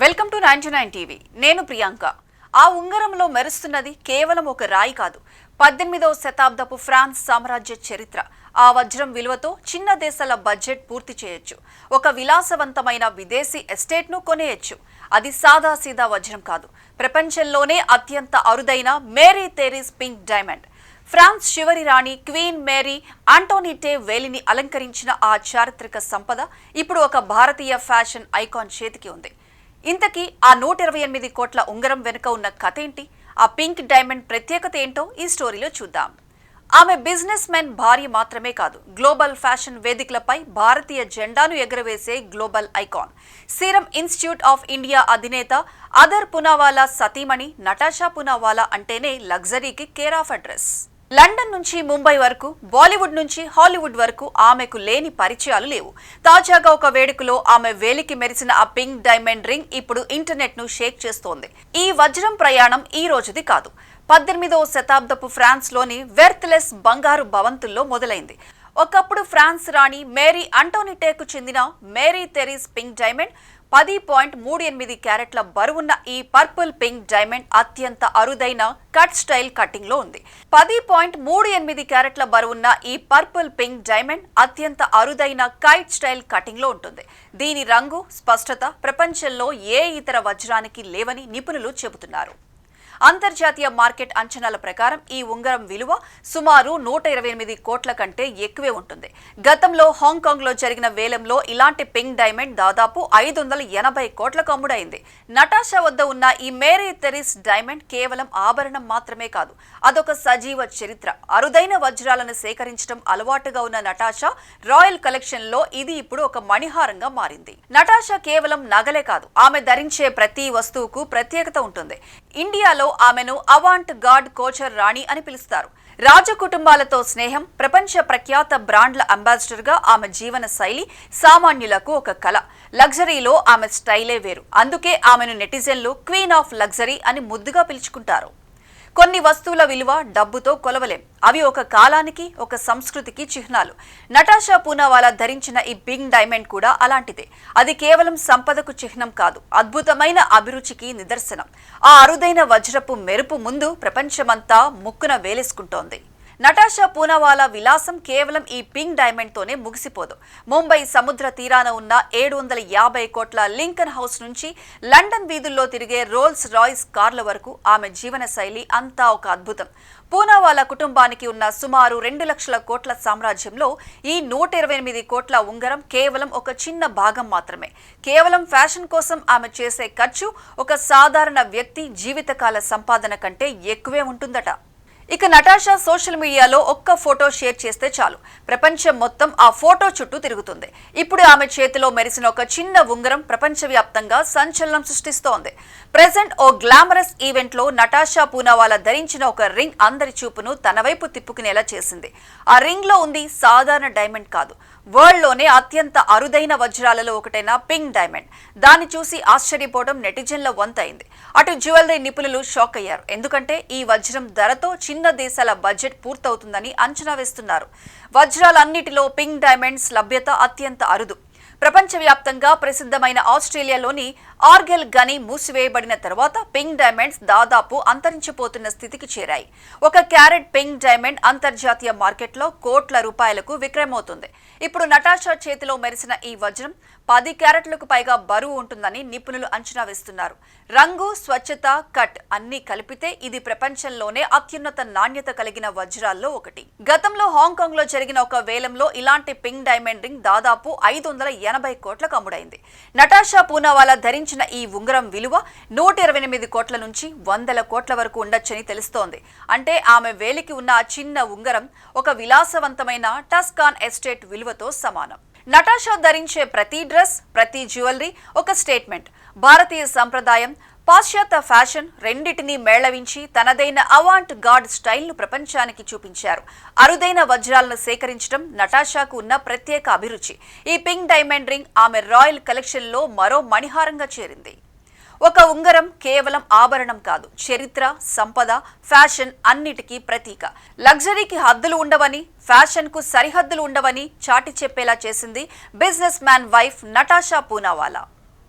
Welcome to 99 TV. నేను ప్రియాంక. ఆ ఉంగరంలో మెరుస్తున్నది కేవలం ఒక రాయి కాదు, 18వ శతాబ్దపు ఫ్రాన్స్ సామ్రాజ్య చరిత్ర. ఆ వజ్రం విలువతో చిన్న దేశాల బడ్జెట్ పూర్తి చేయొచ్చు. ఒక విలాసవంతమైన విదేశీ ఎస్టేట్ను కొనేయచ్చు. అది సాదాసీదా వజ్రం కాదు, ప్రపంచంలోనే అత్యంత అరుదైన Marie Therese pink diamond. France చివరి రాణి క్వీన్ మేరీ ఆంటోనిటే వేలిని అలంకరించిన ఆ చారిత్రక సంపద ఇప్పుడు ఒక భారతీయ ఫ్యాషన్ ఐకాన్ చేతికి ఉంది. ఇంతకీ ఆ 128 కోట్ల ఉంగరం వెనుక ఉన్న కథ ఏంటి? ఆ పింక్ డైమండ్ ప్రత్యేకత ఏంటో ఈ స్టోరీలో చూద్దాం. ఆమె బిజినెస్ మెన్ భార్య మాత్రమే కాదు, గ్లోబల్ ఫ్యాషన్ వేదికలపై భారతీయ జెండాను ఎగురవేసే global icon. Serum institute of India అధినేత అదర్ పూనావాలా సతీమణి నటాషా పూనావాలా అంటేనే లగ్జరీకి కేర్ ఆఫ్ అడ్రస్. లండన్ నుంచి ముంబై వరకు, బాలీవుడ్ నుంచి హాలీవుడ్ వరకు ఆమెకు లేని పరిచయాలు లేవు. తాజాగా ఒక వేడుకలో ఆమె వేలికి మెరిసిన ఆ పింక్ డైమండ్ రింగ్ ఇప్పుడు ఇంటర్నెట్ ను షేక్ చేస్తోంది. ఈ వజ్రం ప్రయాణం ఈ రోజుది కాదు. 18వ శతాబ్దపు ఫ్రాన్స్ లోని వెర్త్లెస్ బంగారు భవంతుల్లో మొదలైంది. ఒకప్పుడు ఫ్రాన్స్ రాణి మేరీ ఆంటోనిటేకు చెందిన మేరీ తెరీస్ పింక్ డైమండ్ 10.38 క్యారెట్ల బరువున్న ఈ పర్పుల్ పింక్ డైమండ్ అత్యంత అరుదైన కట్ స్టైల్ కటింగ్ లో ఉంది. 10.38 క్యారెట్ల బరువున్న ఈ పర్పుల్ పింక్ డైమండ్ అత్యంత అరుదైన కైట్ స్టైల్ కటింగ్ లో ఉంటుంది. దీని రంగు, స్పష్టత ప్రపంచంలో ఏ ఇతర వజ్రానికి లేవని నిపుణులు చెబుతున్నారు. అంతర్జాతీయ మార్కెట్ అంచనాల ప్రకారం ఈ ఉంగరం విలువ సుమారు 128 కోట్ల కంటే ఎక్కువే ఉంటుంది. గతంలో హాంకాంగ్ లో జరిగిన వేలంలో ఇలాంటి పింక్ డైమండ్ దాదాపు 580 కోట్లకు అమ్ముడైంది. నటాషా వద్ద ఉన్న ఈ మేరీ తెరీస్ డైమండ్ కేవలం ఆభరణం మాత్రమే కాదు, అదొక సజీవ చరిత్ర. అరుదైన వజ్రాలను సేకరించడం అలవాటుగా ఉన్న నటాషా రాయల్ కలెక్షన్ లో ఇది ఇప్పుడు ఒక మణిహారంగా మారింది. నటాషా కేవలం నగలే కాదు, ఆమె ధరించే ప్రతి వస్తువుకు ప్రత్యేకత ఉంటుంది. ఇండియాలో ఆమెను అవాంట్ గార్డ్ కోచర్ రాణి అని పిలుస్తారు. రాజ కుటుంబాలతో స్నేహం, ప్రపంచ ప్రఖ్యాత బ్రాండ్ల అంబాసిడర్ గా ఆమె జీవన శైలి సామాన్యులకు ఒక కళ. లగ్జరీలో ఆమె స్టైలే వేరు. అందుకే ఆమెను నెటిజన్లు క్వీన్ ఆఫ్ లగ్జరీ అని ముద్దుగా పిలుచుకుంటారు. కొన్ని వస్తువుల విలువ డబ్బుతో కొలవలేం. అవి ఒక కాలానికి, ఒక సంస్కృతికి చిహ్నాలు. నటాషా పూనావాలా ధరించిన ఈ పింక్ డైమండ్ కూడా అలాంటిదే. అది కేవలం సంపదకు చిహ్నం కాదు, అద్భుతమైన అభిరుచికి నిదర్శనం. ఆ అరుదైన వజ్రపు మెరుపు ముందు ప్రపంచమంతా ముక్కున వేలేసుకుంటోంది. నటాషా పూనావాలా విలాసం కేవలం ఈ పింక్ డైమండ్ తోనే ముగిసిపోదు. ముంబై సముద్ర తీరాన ఉన్న 750 కోట్ల లింకన్ హౌస్ నుంచి లండన్ వీధుల్లో తిరిగే రోల్స్ రాయ్స్ కార్ల వరకు ఆమె జీవన శైలి అంతా ఒక అద్భుతం. పూనావాలా కుటుంబానికి ఉన్న సుమారు 2 లక్షల కోట్ల సామ్రాజ్యంలో ఈ 128 కోట్ల ఉంగరం కేవలం ఒక చిన్న భాగం మాత్రమే. కేవలం ఫ్యాషన్ కోసం ఆమె చేసే ఖర్చు ఒక సాధారణ వ్యక్తి జీవితకాల సంపాదన కంటే ఎక్కువే ఉంటుందట. ఇక నటాషా సోషల్ మీడియాలో ఒక్క ఫోటో షేర్ చేస్తే చాలు, ప్రపంచం మొత్తం ఆ ఫోటో చుట్టూ తిరుగుతుంది. ఇప్పుడు ఆమె చేతిలో మెరిసిన ఒక చిన్న ఉంగరం ప్రపంచవ్యాప్తంగా సంచలనం సృష్టిస్తోంది. ప్రెజెంట్ ఓ గ్లామరస్ ఈవెంట్ లో నటాషా పూనావాలా ధరించిన ఒక రింగ్ అందరి చూపును తన వైపు తిప్పుకునేలా చేసింది. ఆ రింగ్ లో ఉంది సాధారణ డైమండ్ కాదు, వరల్డ్ లోనే అత్యంత అరుదైన వజ్రాలలో ఒకటైన పింక్ డైమండ్. దాన్ని చూసి ఆశ్చర్యపోవడం నెటిజన్ల వంతైంది. అటు జ్యువెలరీ నిపుణులు షాక్ అయ్యారు, ఎందుకంటే ఈ వజ్రం ధరతో చిన్న దేశాల బడ్జెట్ పూర్తవుతుందని అంచనా వేస్తున్నారు. వజ్రాలన్నిటిలో పింక్ డైమండ్స్ లభ్యత అత్యంత అరుదు. ప్రపంచవ్యాప్తంగా ప్రసిద్ధమైన ఆస్ట్రేలియాలోని ఆర్గెల్ గని మూసివేయబడిన తర్వాత పింక్ డైమండ్స్ దాదాపు అంతరించిపోతున్న స్థితికి చేరాయి. 1 క్యారెట్ పింక్ డైమండ్ అంతర్జాతీయ మార్కెట్లో కోట్ల రూపాయలకు విక్రయమవుతుంది. ఇప్పుడు నటాషా చేతిలో మెరిసిన ఈ వజ్రం 10 క్యారెట్లకు పైగా బరువు ఉంటుందని నిపుణులు అంచనా వేస్తున్నారు. రంగు, స్వచ్ఛత, కట్ అన్ని కలిపితే ఇది ప్రపంచంలోనే అత్యున్నత నాణ్యత కలిగిన వజ్రాల్లో ఒకటి. గతంలో హాంకాంగ్ లో జరిగిన ఒక వేలంలో ఇలాంటి పింక్ డైమండ్ రింగ్ దాదాపు 580 కోట్లకు అమ్ముడైంది. నటాషా పూనావాలా ధరించిన ఈ ఉంగరం విలువ 128 కోట్ల నుంచి 100 కోట్ల వరకు ఉండొచ్చని తెలుస్తోంది. అంటే ఆమె వేలికి ఉన్న ఆ చిన్న ఉంగరం ఒక విలాసవంతమైన టస్కాన్ ఎస్టేట్ విలువతో సమానం. నటాషా ధరించే ప్రతి డ్రెస్, ప్రతి జ్యువెలరీ ఒక స్టేట్మెంట్. భారతీయ సంప్రదాయం, పాశ్చాత్య ఫ్యాషన్ రెండింటినీ మేళవించి తనదైన అవాంట్ గార్డ్ స్టైల్ను ప్రపంచానికి చూపించారు. అరుదైన వజ్రాలను సేకరించడం నటాషాకు ఉన్న ప్రత్యేక అభిరుచి. ఈ పింక్ డైమండ్ రింగ్ ఆమె రాయల్ కలెక్షన్లో మరో మణిహారంగా చేరింది. ఒక ఉంగరం కేవలం ఆభరణం కాదు, చరిత్ర, సంపద, ఫ్యాషన్ అన్నిటికీ ప్రతీక. లగ్జరీకి హద్దులు ఉండవని, ఫ్యాషన్ కు సరిహద్దులు ఉండవని చాటి చెప్పేలా చేసింది business man wife Natasha Poonawalla.